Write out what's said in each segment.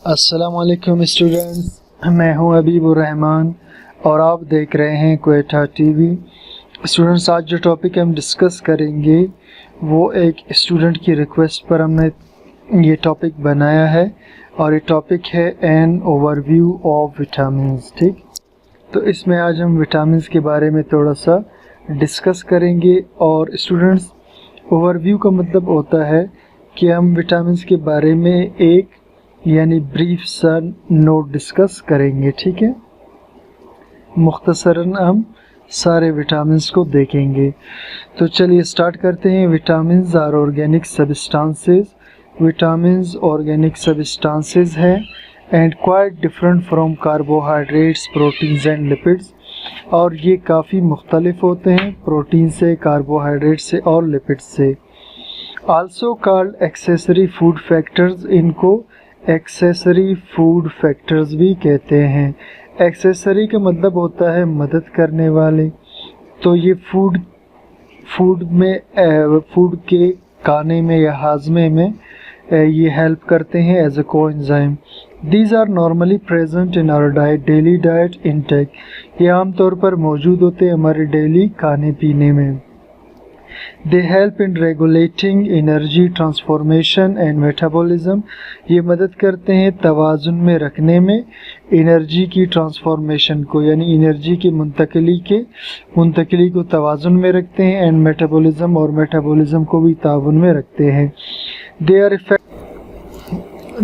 अस्सलामुअलैकुम स्टूडेंट्स, मैं हूं हबीबुर रहमान और आप देख रहे हैं क्वेटा टीवी। स्टूडेंट्स, आज जो टॉपिक हम डिस्कस करेंगे वो एक स्टूडेंट की रिक्वेस्ट पर हमने ये टॉपिक बनाया है और ये टॉपिक है एन ओवरव्यू ऑफ विटामिन्स। ठीक, तो इसमें आज हम विटामिन्स के बारे में थोड़ा सा डिस्कस करेंगे। और स्टूडेंट्स, ओवरव्यू का मतलब होता है कि हम विटामिन्स के बारे में एक यानी ब्रीफ सा नोट डिस्कस करेंगे। ठीक है, मुख्तसरन हम सारे विटामिन्स को देखेंगे। तो चलिए स्टार्ट करते हैं। Vitamins are organic substances. Vitamins organic substances है and quite different from carbohydrates, proteins and lipids. और ये काफ़ी मुख्तलिफ होते हैं प्रोटीन से, कार्बोहाइड्रेट से और लिपिड से। Also called accessory food factors, इनको एक्सेसरी फूड फैक्टर्स भी कहते हैं। एक्सेसरी का मतलब होता है मदद करने वाले। तो ये फूड के खाने में या हाजमे में ये हेल्प करते हैं as a coenzyme. These are normally present in our diet, daily diet intake. ये आमतौर पर मौजूद होते हैं हमारे डेली खाने पीने में। They help in regulating energy transformation and metabolism. ये मदद करते हैं तवाज़ुन में रखने में एनर्जी की ट्रांसफॉर्मेशन को, यानी एनर्जी की मुंतकिली को तवाज़ुन में रखते हैं एंड मेटाबॉलिज्म और मेटाबॉलिज्म को भी ताउन में रखते हैं।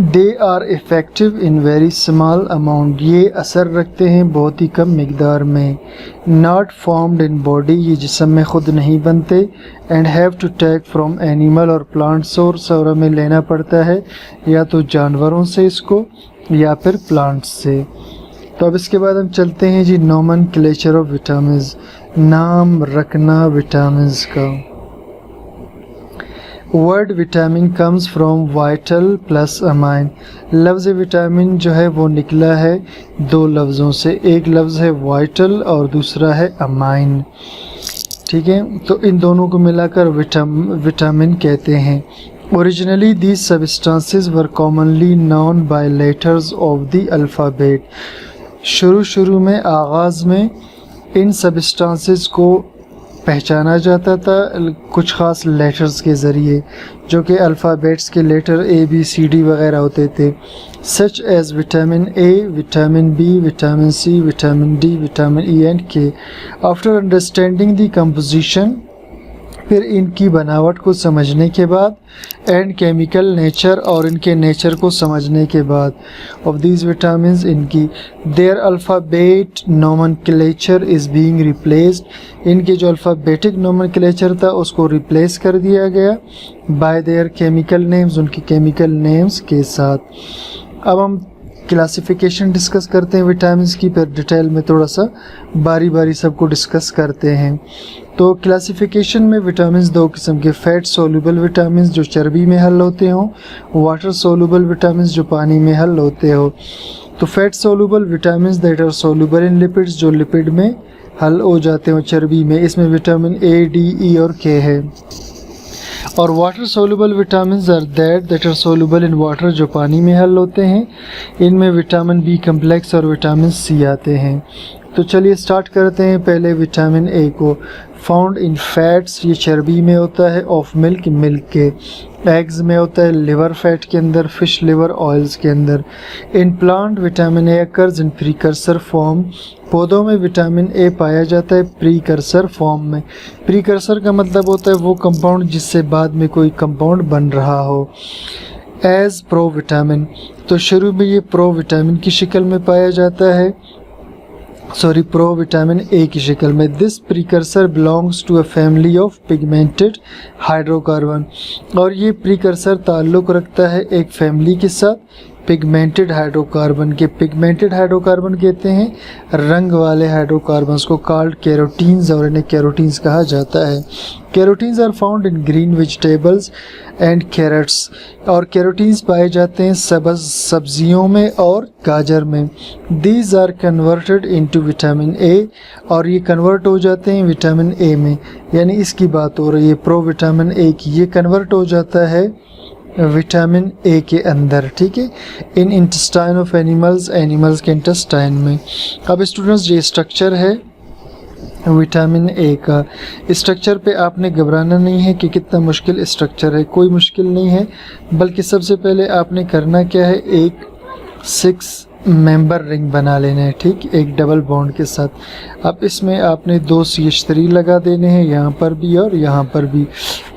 They are effective in very small amount. ये असर रखते हैं बहुत ही कम मिकदार में। Not formed in body, ये जिस्म में ख़ुद नहीं बनते। And have to take from animal और plant source, और हमें लेना पड़ता है या तो जानवरों से इसको या फिर प्लांट्स से। तो अब इसके बाद हम चलते हैं जी नोमेनक्लेचर ऑफ विटामिन्स, नाम रखना विटामिन्स का। Word vitamin comes from vital plus amine. लफ्ज़ विटामिन जो है वो निकला है दो लफ्ज़ों से, एक लफ्ज़ है वाइटल और दूसरा है अमाइन। ठीक है, तो इन दोनों को मिलाकर विटामिन कहते हैं। Originally these substances were commonly known by letters of the alphabet. शुरू में आगाज़ में इन सब्सटेंसेस को पहचाना जाता था कुछ ख़ास लेटर्स के ज़रिए, जो कि अल्फ़ाबेट्स के letter A B C D वगैरह होते थे, such as vitamin A, vitamin B, vitamin C, vitamin D, vitamin E and K. After understanding the composition, फिर इनकी बनावट को समझने के बाद, एंड केमिकल नेचर, और इनके नेचर को समझने के बाद, ऑफ दीज विटामिन्स, इनकी their alphabet nomenclature is being replaced. इनके जो अल्फ़ाबेटिक नोमेनक्लेचर था उसको रिप्लेस कर दिया गया बाय देयर केमिकल नेम्स, उनके केमिकल नेम्स के साथ। अब हम क्लासिफिकेशन डिस्कस करते हैं विटामिन्स की, फिर डिटेल में थोड़ा सा बारी सबको डिस्कस करते हैं। तो क्लासिफिकेशन में विटामिन्स दो किस्म के, फैट सोल्यूबल विटामिन्स जो चर्बी में हल होते हों, वाटर सोल्यूबल विटामिन्स जो पानी में हल होते हो। तो fat soluble vitamins that are soluble in lipids, जो लिपिड में हल हो जाते हो चर्बी में, इसमें विटामिन ए, डी, ई और के है। और water soluble vitamins are that are soluble in water, जो पानी में हल होते हैं। इनमें विटामिन बी कम्प्लेक्स और विटामिन सी आते हैं। तो चलिए स्टार्ट करते हैं पहले विटामिन ए को। फाउंड इन फैट्स, ये चर्बी में होता है, ऑफ मिल्क, मिल्क के। एग्स में होता है, लिवर फैट के अंदर, फिश लिवर ऑयल्स के अंदर। In plant vitamin A occurs in precursor form, पौधों में विटामिन ए पाया जाता है प्रीकर्सर फॉर्म में। प्रीकर्सर का मतलब होता है वो कंपाउंड जिससे बाद में कोई कंपाउंड बन रहा हो। एज प्रो विटामिन, तो शुरू में ये प्रो विटामिन की शक्ल में पाया जाता है, प्रो विटामिन ए की शक्ल में। This precursor belongs to a family of pigmented hydrocarbon, और ये प्रीकर्सर ताल्लुक़ रखता है एक फैमिली के साथ पिगमेंटेड हाइड्रोकार्बन के। पिगमेंटेड हाइड्रोकार्बन कहते हैं रंग वाले हाइड्रोकार्बन्स को, कॉल्ड कैरोटीन्स, और इन्हें कैरोटीन्स कहा जाता है। Carotenes are found in green vegetables and carrots, और कैरोटीन्स पाए जाते हैं सब्जियों में और गाजर में। These are converted into vitamin A, और ये कन्वर्ट हो जाते हैं विटामिन ए में, यानी इसकी बात हो रही है प्रो विटामिन ए की। ये कन्वर्ट हो जाता है विटामिन ए के अंदर, ठीक है, इन इंटेस्टाइन ऑफ एनिमल्स, एनिमल्स के इंटेस्टाइन में। अब स्टूडेंट्स ये स्ट्रक्चर है विटामिन ए का। स्ट्रक्चर पे आपने घबराना नहीं है कि कितना मुश्किल स्ट्रक्चर है, कोई मुश्किल नहीं है, बल्कि सबसे पहले आपने करना क्या है, एक 6 मेंबर रिंग बना लेना है, ठीक, एक डबल बॉन्ड के साथ। अब इसमें आपने 2 CH3 लगा देने हैं, यहाँ पर भी और यहाँ पर भी,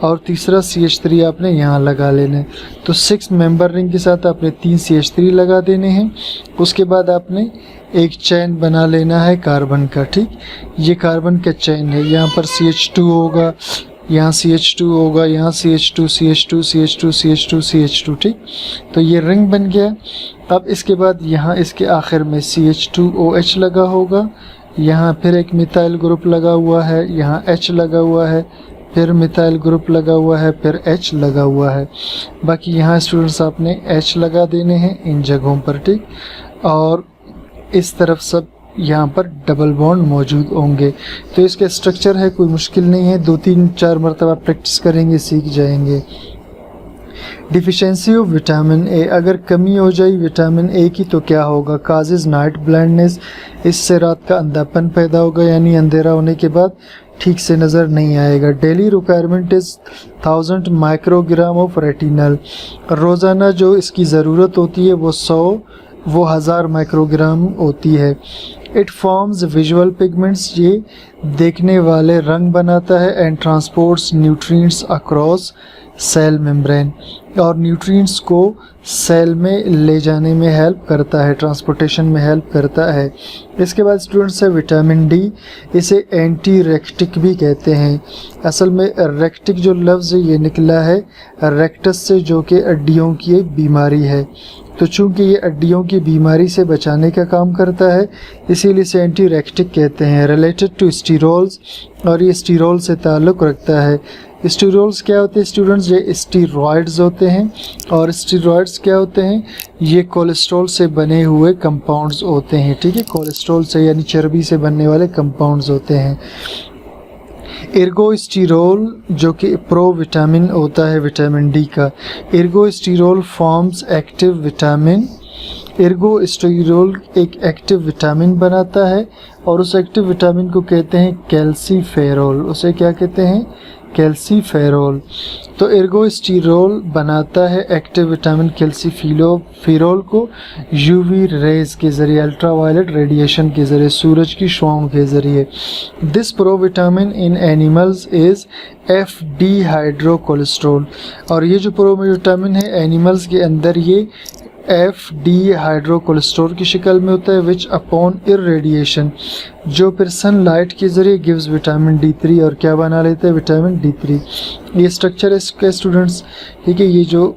और तीसरा CH3 आपने यहाँ लगा लेना है। तो 6 मेंबर रिंग के साथ आपने 3 CH3 लगा देने हैं। उसके बाद आपने एक चैन बना लेना है कार्बन का, ठीक, ये कार्बन का चैन है, यहाँ पर CH2 होगा, यहाँ CH2 होगा, यहाँ CH2 CH2 CH2 CH2 CH2, ठीक, तो ये रिंग बन गया। अब इसके बाद यहाँ इसके आखिर में CH2OH लगा होगा, यहाँ फिर एक मिथाइल ग्रुप लगा हुआ है, यहाँ H लगा हुआ है, फिर मिथाइल ग्रुप लगा हुआ है, फिर H लगा हुआ है। बाकी यहाँ स्टूडेंट्स आपने H लगा देने हैं इन जगहों पर, ठीक, और इस तरफ सब यहाँ पर डबल बॉन्ड मौजूद होंगे। तो इसका स्ट्रक्चर है, कोई मुश्किल नहीं है, 2-3-4 मरतबा प्रैक्टिस करेंगे सीख जाएंगे। डिफिशेंसी ऑफ विटामिन ए, अगर कमी हो जाए विटामिन ए की तो क्या होगा, काजेज नाइट ब्लाइंडनेस, इससे रात का अंधापन पैदा होगा, यानी अंधेरा होने के बाद ठीक से नज़र नहीं आएगा। Daily requirement is 1000 microgram of retinal, रोज़ाना जो इसकी ज़रूरत होती है वो 1000 माइक्रोग्राम होती है। इट फॉर्म्स विजुअल पिगमेंट्स, ये देखने वाले रंग बनाता है, and transports nutrients across cell membrane, और न्यूट्रिएंट्स को सेल में ले जाने में हेल्प करता है, ट्रांसपोर्टेशन में हेल्प करता है। इसके बाद स्टूडेंट्स है विटामिन डी, इसे एंटी रेक्टिक भी कहते हैं। असल में रेक्टिक जो लफ्ज़ है ये निकला है रेक्टस से, जो कि हड्डियों की एक बीमारी है। तो चूंकि ये हड्डियों की बीमारी से बचाने का काम करता है, इसीलिए इसे एंटी रेक्टिक कहते हैं। रिलेटेड टू स्टीरोल्स, और ये स्टीरोल से ताल्लुक़ रखता है। स्टीरोल्स क्या होते हैं स्टूडेंट्स, ये स्टीरॉयड्स होते हैं, और स्टीरॉयड्स क्या होते हैं, ये कोलेस्ट्रॉल से बने हुए कंपाउंड्स होते हैं, ठीक है, कोलेस्ट्रॉल से यानी चर्बी से बनने वाले कंपाउंड्स होते हैं। एर्गोस्टीरोल जो कि प्रो विटामिन होता है विटामिन डी का, एर्गोस्टीरोल फॉर्म्स एक्टिव विटामिन, एर्गोस्टीरोल एक एक्टिव विटामिन बनाता है, और उस एक्टिव विटामिन को कहते हैं कैल्सीफेरोल, उसे क्या कहते हैं, कैल्सीफेरोल। तो एर्गोस्टीरोल बनाता है एक्टिव विटामिन कैल्सीफेरोल को यूवी रेज के ज़रिए, अल्ट्रावायलेट रेडिएशन के ज़रिए, सूरज की शुआओं के ज़रिए। This pro vitamin in animals is FD हाइड्रोकोलेस्ट्रोल, और ये जो प्रो विटामिन है एनिमल्स के अंदर ये FD हाइड्रोकोलेस्ट्रोल की शक्ल में होता है, विच अपॉन इरेडिएशन, जो फिर सनलाइट के ज़रिए गिव्स विटामिन D3, और क्या बना लेते हैं, विटामिन D3। ये स्ट्रक्चर है इसका स्टूडेंट्स, ठीक है, ये जो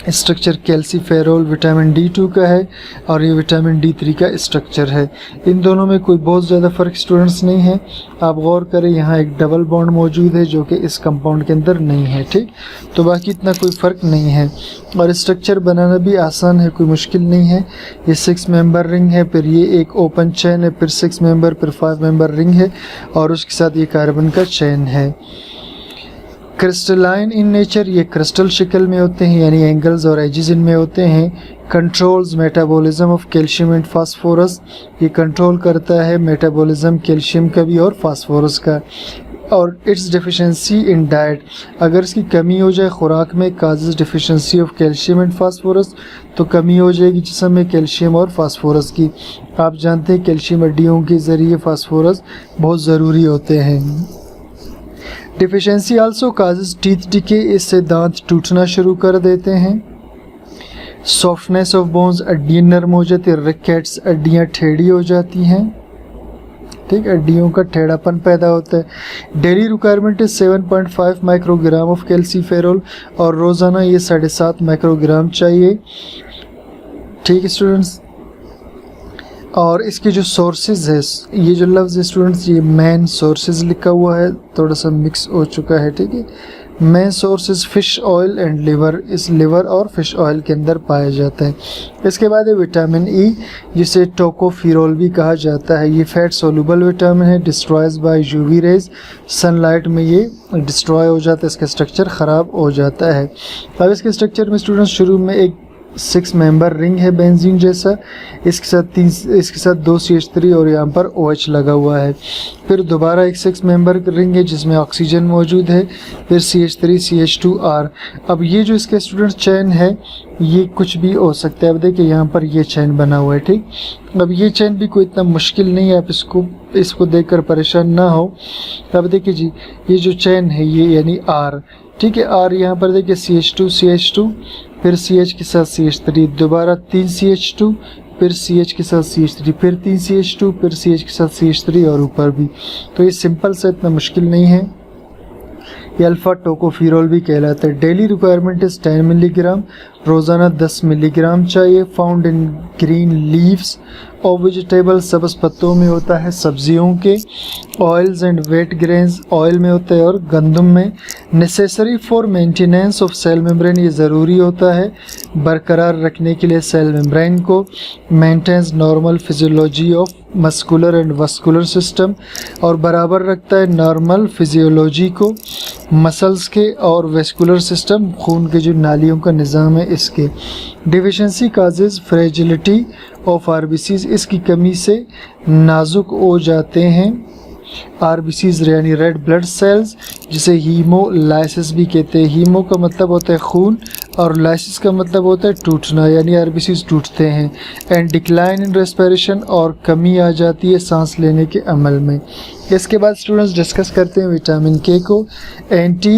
स्ट्रक्चर कैल्सीफेरोल विटामिन D2 का है, और ये विटामिन D3 का स्ट्रक्चर है। इन दोनों में कोई बहुत ज़्यादा फ़र्क स्टूडेंट्स नहीं है। आप गौर करें, यहाँ एक डबल बॉन्ड मौजूद है जो कि इस कंपाउंड के अंदर नहीं है, ठीक, तो बाकी इतना कोई फ़र्क नहीं है। और स्ट्रक्चर बनाना भी आसान है, कोई मुश्किल नहीं है। ये 6 मेंबर रिंग है, फिर ये एक ओपन चैन है, फिर 6 मेंबर, फिर 5 मेंबर रिंग है, और उसके साथ ये कार्बन का चैन है। क्रिस्टलाइन इन नेचर, ये क्रिस्टल शक्ल में होते हैं, यानी एंगल्स और एजेस इनमें होते हैं। Controls metabolism of calcium and phosphorus, ये कंट्रोल करता है मेटाबॉलिज्म कैल्शियम का भी और फास्फोरस का। और इट्स डिफिशेंसी इन डाइट, अगर इसकी कमी हो जाए खुराक में, causes deficiency of calcium and phosphorus, तो कमी हो जाएगी जिस्म में कैल्शियम और फास्फोरस की। आप जानते हैं कैल्शियम हड्डियों के ज़रिए फास्फोरस बहुत ज़रूरी होते हैं। Deficiency also causes teeth decay, इससे दांत टूटना शुरू कर देते हैं। सॉफ्टनेस ऑफ बोन्स, हड्डियाँ नरम हो जाती है। रिकेट्स, हड्डियाँ टेढ़ी हो जाती हैं, ठीक, हड्डियों का टेढ़ापन पैदा होता है। Daily requirement is 7.5 microgram of calciferol, और रोज़ाना ये 7.5 माइक्रोग्राम चाहिए, ठीक स्टूडेंट्स। और इसके जो सोर्सेज है, ये जो लफ्ज़ है स्टूडेंट्स, ये मेन सोर्सेज लिखा हुआ है, थोड़ा सा मिक्स हो चुका है, ठीक है, main source is fish oil and liver, इस लिवर और फिश ऑयल के अंदर पाया जाता है। इसके बाद है विटामिन ई, जिसे टोकोफिरोल भी कहा जाता है। ये फैट सोलुबल विटामिन है, destroys by UV rays, sunlight में ये डिस्ट्रॉय हो जाता है, इसका स्ट्रक्चर ख़राब हो जाता है। अब इसके स्ट्रक्चर में स्टूडेंट्स शुरू में एक 6 मेंबर रिंग है बेंजीन जैसा, इसके साथ 2 CH3 और यहाँ पर OH लगा हुआ है। फिर दोबारा एक 6 मेंबर रिंग है जिसमें ऑक्सीजन मौजूद है, फिर CH3 CH2R। अब ये जो इसके स्टूडेंट्स चैन है ये कुछ भी हो सकता है। अब देखिए यहाँ पर ये चैन बना हुआ है, ठीक। अब ये चैन भी कोई इतना मुश्किल नहीं है, आप इसको देखकर परेशान ना हो। अब देखिए जी, ये जो चैन है ये यानी R, ठीक है। R यहाँ पर देखिए CH2 CH2, फिर CH के साथ CH3, दोबारा 3 CH2, फिर CH के साथ CH3, फिर 3 CH2, फिर CH के साथ CH3 और ऊपर भी। तो ये सिंपल से इतना मुश्किल नहीं है। ये अल्फ़ा टोकोफिरोल भी कहलाता है। डेली रिक्वायरमेंट इज़ 10 मिलीग्राम, रोज़ाना 10 मिलीग्राम चाहिए। फाउंड इन ग्रीन लीव्स और वेजिटेबल, सब्ज़ पत्तों में होता है, सब्जियों के। Oils and wheat grains, oil में होता है और गंदम में। Necessary for maintenance of cell membrane, ये ज़रूरी होता है बरकरार रखने के लिए सेल मेम्ब्रेन को। Maintains normal physiology of muscular and vascular system, और बराबर रखता है नॉर्मल फिजियोलॉजी को मसल्स के और वेस्कुलर सिस्टम, खून के जो नालियों का निज़ाम है इसके। Deficiency causes fragility of RBCs, इसकी कमी से नाजुक हो जाते हैं आरबीसीज यानी रेड ब्लड सेल्स, जिसे हीमोलाइसिस भी कहते हैं। हीमो का मतलब होता है खून और लाइसिस का मतलब होता है टूटना, यानी आरबीसीज टूटते हैं। एंड डिक्लाइन इन रेस्पिरेशन, और कमी आ जाती है सांस लेने के अमल में। इसके बाद स्टूडेंट्स डिस्कस करते हैं विटामिन के को। एंटी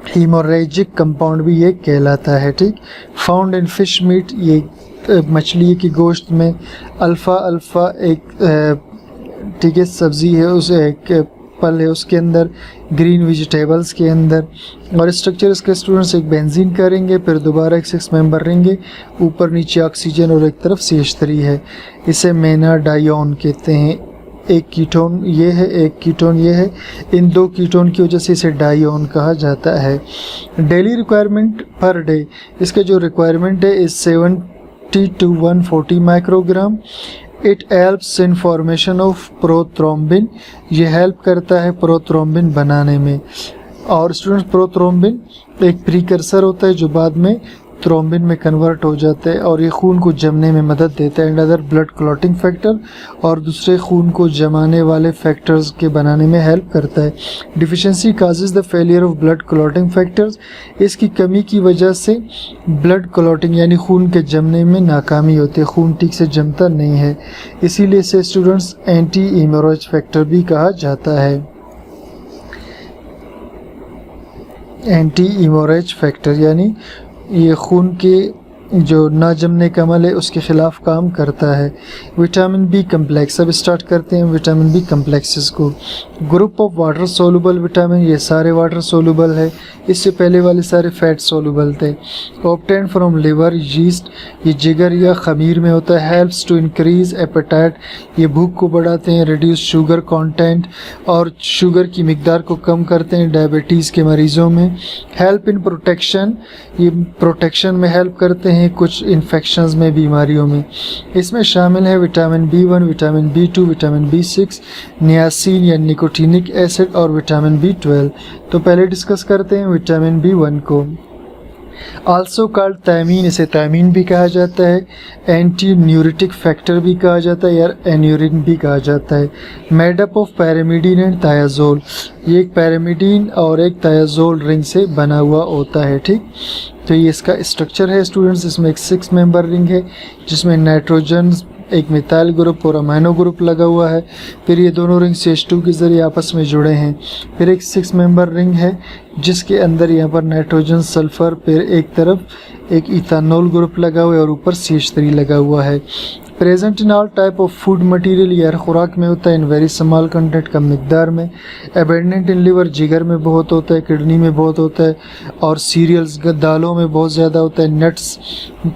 हीमोरेजिक कंपाउंड भी ये कहलाता है, ठीक। फाउंड इन फिश मीट, ये मछली की गोश्त में। अल्फ़ा एक ठीक है सब्ज़ी है, उस एक फल है उसके अंदर, ग्रीन वेजिटेबल्स के अंदर। और स्ट्रक्चर इसके स्टूडेंट्स एक बेंजीन करेंगे, फिर दोबारा एक 6 मेंबर रहेंगे, ऊपर नीचे ऑक्सीजन और एक तरफ CH3 है। इसे मेना डायोन कहते हैं। एक कीटोन ये है, एक कीटोन ये है, इन 2 कीटोन की वजह से इसे डायोन कहा जाता है। डेली रिक्वायरमेंट पर डे, इसका जो रिक्वायरमेंट है इस 70 to 140 microgram. It helps in formation of prothrombin, ये हेल्प करता है प्रोथ्रोम्बिन बनाने में। और स्टूडेंट्स प्रोथ्रोम्बिन एक प्रीकर्सर होता है जो बाद में थ्रोम्बिन में कन्वर्ट हो जाता है, और ये खून को जमने में मदद देता है। And other blood clotting factor, और दूसरे खून को जमाने वाले फैक्टर्स के बनाने में हेल्प करता है। Deficiency causes the failure of blood clotting factors, इसकी कमी की वजह से ब्लड क्लॉटिंग यानी खून के जमने में नाकामी होती है, खून ठीक से जमता नहीं है। इसीलिए इसे स्टूडेंट्स एंटी हीमोरेज फैक्टर भी कहा जाता है। एंटी हीमोरेज फैक्टर यानी ये खून के जो ना जमने का अमल है उसके ख़िलाफ़ काम करता है। विटामिन बी कम्प्लेक्स, अब स्टार्ट करते हैं विटामिन बी कम्प्लेक्सेस को। Group of water soluble vitamin, ये सारे वाटर सोलुबल है, इससे पहले वाले सारे फैट सोलुबल थे। ऑब्टेन फ्रॉम लिवर यीस्ट, ये जिगर या खमीर में होता है। हेल्प्स टू इंक्रीज एपेटाइट, ये भूख को बढ़ाते हैं। रिड्यूस शुगर कंटेंट, और शुगर की मिकदार को कम करते हैं डायबिटीज़ के मरीज़ों में। हेल्प इन प्रोटेक्शन, ये प्रोटेक्शन में हेल्प करते हैं कुछ इन्फेक्शंस में, बीमारियों में। इसमें शामिल है vitamin B1, vitamin B2, vitamin B6, niacin या निकोटिनिक एसिड और विटामिन B12। तो पहले डिस्कस करते हैं विटामिन B1 को। आल्सो कॉल्ड थायमीन, इसे थायमीन भी कहा जाता है। एंटी न्यूरिटिक फैक्टर भी कहा जाता है, या एन्यूरिन भी कहा जाता है। Made up of pyrimidine and थायाजोल, ये एक पैरामिडीन और एक थायाजोल रिंग से बना हुआ होता है, ठीक। तो ये इसका स्ट्रक्चर है स्टूडेंट्स। इसमें एक 6 मेंबर रिंग है जिसमें नाइट्रोजन, एक मिथाइल ग्रुप और अमाइनो ग्रुप लगा हुआ है। फिर ये दोनों रिंग CH2 के ज़रिए आपस में जुड़े हैं। फिर एक 6 मेंबर रिंग है जिसके अंदर यहाँ पर नाइट्रोजन, सल्फ़र, फिर एक तरफ एक इथानॉल ग्रुप लगा हुआ है और ऊपर CH3 लगा हुआ है। Present in all type of food material, ये हर खुराक में होता है। इन वेरी स्मॉल कंटेंट, कम मिकदार में। एबेंडेंट इन लिवर, जिगर में बहुत होता है, किडनी में बहुत होता है, और सीरियल्स, दालों में बहुत ज़्यादा होता है। नट्स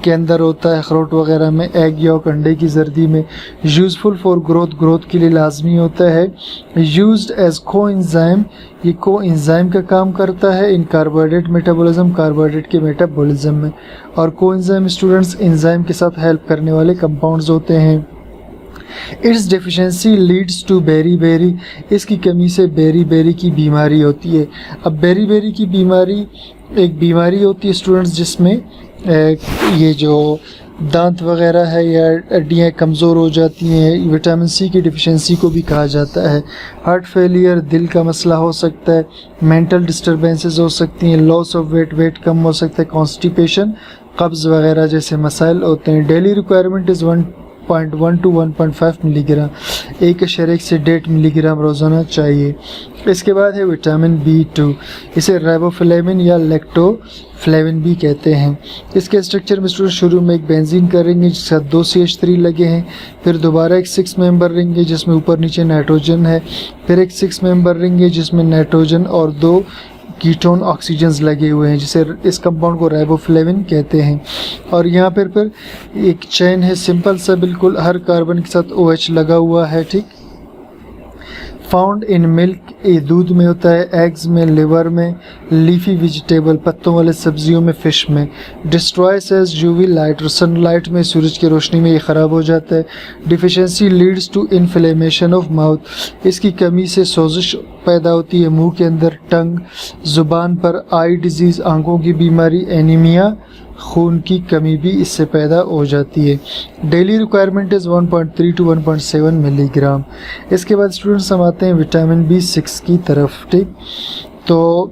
के अंदर होता है, अखरोट वगैरह में, एग यॉक, अंडे की जर्दी में। यूज़फुल फॉर ग्रोथ, ग्रोथ के लिए लाजमी होता है। यूज्ड एज को एंजाइम, ये को एंजाइम का काम करता है इन कार्बोहाइड्रेट मेटाबॉलिज्म, कार्बोहाइड्रेट के मेटाबॉलिज्म में। और कोएंजाइम स्टूडेंट्स एंजाइम के साथ हेल्प करने वाले कंपाउंड्स होते हैं। Its deficiency leads to beri, इसकी कमी से बेरी की बीमारी होती है। अब बेरी की बीमारी एक बीमारी होती है स्टूडेंट्स जिसमें ये जो दांत वगैरह है या हड्डियाँ कमज़ोर हो जाती हैं। विटामिन सी की डिफिशिएंसी को भी कहा जाता है। हार्ट फेलियर, दिल का मसला हो सकता है, मेंटल डिस्टर्बेंसेस हो सकती हैं, लॉस ऑफ वेट कम हो सकता है, कॉन्स्टिपेशन, कब्ज़ वगैरह जैसे मसाइल होते हैं। Daily requirement is 1.1 to 1.5 milligram, 1.1 से 1.5 मिलीग्राम रोज़ाना चाहिए। इसके बाद है विटामिन B2, इसे राइबोफ्लेविन या लैक्टोफ्लेविन भी कहते हैं। इसके स्ट्रक्चर में स्टूडेंट शुरू में एक बेंजीन का रिंग है जिसके साथ 2 CH3 लगे हैं, फिर दोबारा एक 6 मेंबर रिंग है जिसमें ऊपर नीचे नाइट्रोजन है, फिर एक 6 मेंबर रिंग है जिसमें नाइट्रोजन और 2 कीटोन ऑक्सीजन्स लगे हुए हैं, जिसे इस कंपाउंड को राइबोफ्लेविन कहते हैं। और यहाँ पर एक चेन है सिंपल सा, बिल्कुल हर कार्बन के साथ OH लगा हुआ है, ठीक। फाउंड इन मिल्क, ये दूध में होता है, एग्स में, लिवर में, लीफी वेजिटेबल, पत्तों वाले सब्जियों में, फिश में। Destroy cells UV light, sunlight में, सूरज की रोशनी में ये ख़राब हो जाता है। Deficiency leads to inflammation of mouth, इसकी कमी से सोजिश पैदा होती है मुंह के अंदर, टंग, ज़ुबान पर, आई डिजीज़, आंखों की बीमारी, एनीमिया, खून की कमी भी इससे पैदा हो जाती है। Daily requirement is 1.3 to 1.7 milligram. इसके बाद स्टूडेंट्स हम आते हैं विटामिन B6 की तरफ, ठीक। तो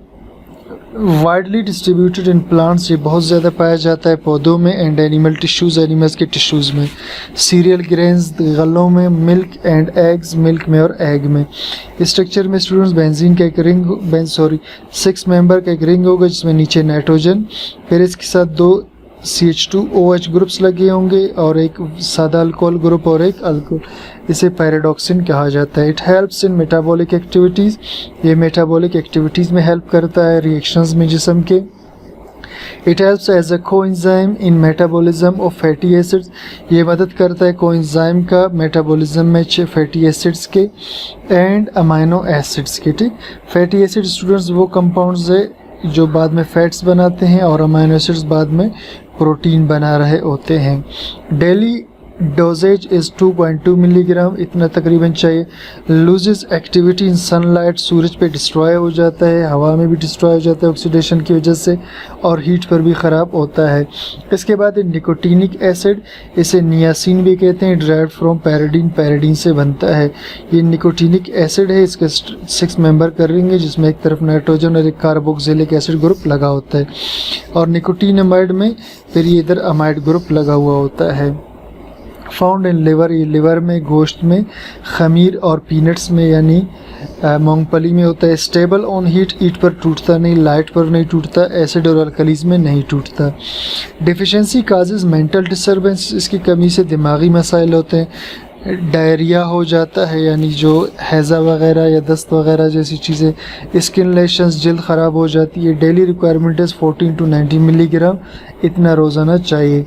वाइडली डिस्ट्रीब्यूटेड इन प्लांट्स, ये बहुत ज़्यादा पाया जाता है पौधों में, एंड एनिमल टिश्यूज़, एनिमल्स के टिश्यूज़ में। सीरियल ग्रेन्स, गलों में, मिल्क एंड एग्स, मिल्क में और एग में। स्ट्रक्चर में स्टूडेंट्स बेंजीन का एक रिंग 6 मेंबर का एक रिंग होगा जिसमें नीचे नाइट्रोजन, फिर इसके साथ 2 CH2OH ग्रुप्स लगे होंगे और एक सादा अल्कोहल ग्रुप और एक अल्कोहल, इसे पैराडॉक्सिन कहा जाता है। It helps in metabolic activities, ये मेटाबॉलिक एक्टिविटीज़ में हेल्प करता है, रिएक्शंस में जिस्म के। It helps as a coenzyme in metabolism of fatty acids, ये मदद करता है कोएंजाइम का मेटाबॉलिज्म में फैटी एसिड्स के एंड अमाइनो एसिड्स के, ठीक। फैटी एसिड स्टूडेंट्स वो कंपाउंड्स है जो बाद में फैट्स बनाते हैं और अमाइनो एसिड्स बाद में प्रोटीन बना रहे होते हैं। डेली डोजेज इज़ 2.2 मिलीग्राम, इतना तकरीबन चाहिए। लूजेस एक्टिविटी इन सनलाइट, सूरज पे डिस्ट्रॉय हो जाता है, हवा में भी डिस्ट्रॉय हो जाता है ऑक्सीडेशन की वजह से, और हीट पर भी ख़राब होता है। इसके बाद निकोटीनिक एसिड, इसे नियासिन भी कहते हैं, ड्राइव्ड फ्रॉम पैराडीन, पैराडीन से बनता है। ये निकोटीनिक एसिड है, इसके 6 मेंबर कर लेंगे जिसमें एक तरफ नाइट्रोजन और एक कार्बोक्सिलिक एसिड ग्रुप लगा होता है, और निकोटीनमाइड में फिर ये इधर अमाइड ग्रुप लगा हुआ होता है। फाउंड इन लिवर, ये लिवर में, गोश्त में, खमीर और पीनट्स में यानी मूंगफली में होता है। स्टेबल ऑन हीट, हीट पर टूटता नहीं, लाइट पर नहीं टूटता, एसिड और अल्कलीज में नहीं टूटता। डिफिशिएंसी काजेज मेंटल डिस्टर्बेंस, इसकी कमी से दिमागी मसाइल होते हैं। डायरिया हो जाता है यानी जो हैज़ा वगैरह या दस्त वगैरह जैसी चीज़ें। स्किन लेशंस, जल्द ख़राब हो जाती है। Daily requirement is 14 to 90 milligram, इतना रोज़ाना चाहिए।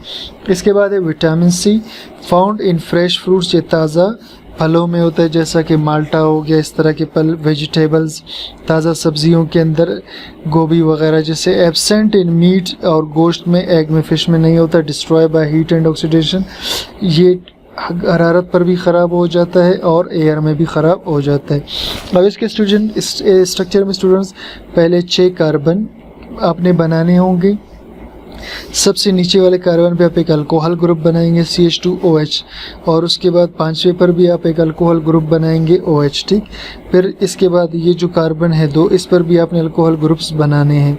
इसके बाद है vitamin C, found in fresh fruits, ये ताज़ा फलों में होता है जैसा कि माल्टा हो गया, इस तरह के फल, वेजिटेबल्स, ताज़ा सब्जियों के अंदर गोभी वगैरह जैसे। एब्सेंट इन मीट और गोश्त में, एग में, फ़िश में नहीं होता। Destroy by heat and oxidation, ये हरारत पर भी ख़राब हो जाता है और एयर में भी ख़राब हो जाता है। अब इसके स्ट्रक्चर में स्टूडेंट्स पहले 6 कार्बन आपने बनाने होंगे। सबसे नीचे वाले कार्बन पे आप एक अल्कोहल ग्रुप बनाएंगे CH2OH, और उसके बाद 5वें पर भी आप एक अल्कोहल ग्रुप बनाएंगे OH, ठीक। फिर इसके बाद ये जो कार्बन है 2, इस पर भी आपने अल्कोहल ग्रुप्स बनाने हैं,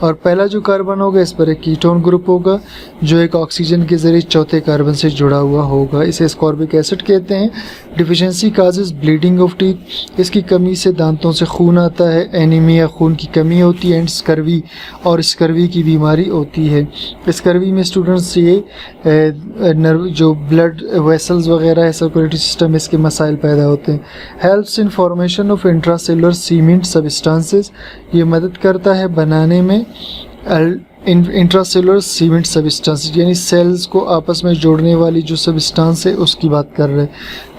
और पहला जो कार्बन होगा इस पर एक कीटोन ग्रुप होगा जो एक ऑक्सीजन के ज़रिए चौथे कार्बन से जुड़ा हुआ होगा, इसे स्कॉर्बिक एसिड कहते हैं। Deficiency causes bleeding of teeth, इसकी कमी से दांतों से खून आता है। एनीमिया, खून की कमी होती है। एंड स्कर्वी, और स्कर्वी की बीमारी होती है। स्कर्वी में स्टूडेंट्स ये नर्व जो ब्लड वेसल्स वगैरह है, सर्कुलेटरी सिस्टम, इसके मसाइल पैदा होते हैं। Helps in formation of intracellular cement substances, ये मदद करता है बनाने में इंट्रासेलुलर सीमेंट सब्सटेंसेस, यानी सेल्स को आपस में जोड़ने वाली जो सब्सटेंस है उसकी बात कर रहे हैं।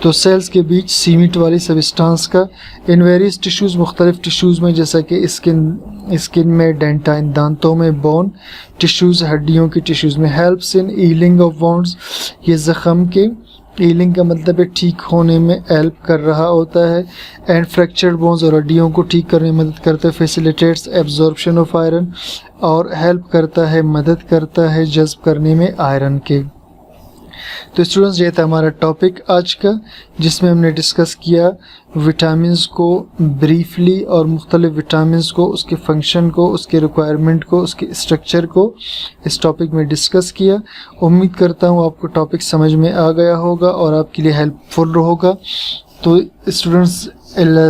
तो सेल्स के बीच सीमेंट वाली सब्सटेंस का इन वेरियस टिश्यूज़, मुख्तलिफ टिश्यूज़ में जैसा कि स्किन स्किन में, डेंटाइन दांतों में, बोन टिश्यूज़ हड्डियों की टिश्यूज़ में, helps in healing of wands ये ज़ख़म के हीलिंग का मतलब है ठीक होने में हेल्प कर रहा होता है, एंड फ्रैक्चर्ड बोन्स और हड्डियों को ठीक करने में मदद करता है, फैसिलिटेट्स एब्जॉर्प्शन ऑफ आयरन और हेल्प करता है, मदद करता है जज्ब करने में आयरन के। तो स्टूडेंट्स ये था हमारा टॉपिक आज का, जिसमें हमने डिस्कस किया विटामिन्स को ब्रीफली और मुख्तलिफ विटामिन्स को, उसके फंक्शन को, उसके रिक्वायरमेंट को, उसके स्ट्रक्चर को इस टॉपिक में डिस्कस किया। उम्मीद करता हूँ आपको टॉपिक समझ में आ गया होगा और आपके लिए हेल्पफुल होगा। तो स्टूडेंट्स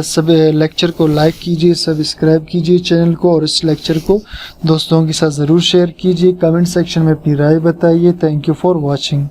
सब लेक्चर को लाइक कीजिए, सब्सक्राइब कीजिए चैनल को, और इस लेक्चर को दोस्तों के साथ ज़रूर शेयर कीजिए। कमेंट सेक्शन में अपनी राय बताइए। Thank you for watching.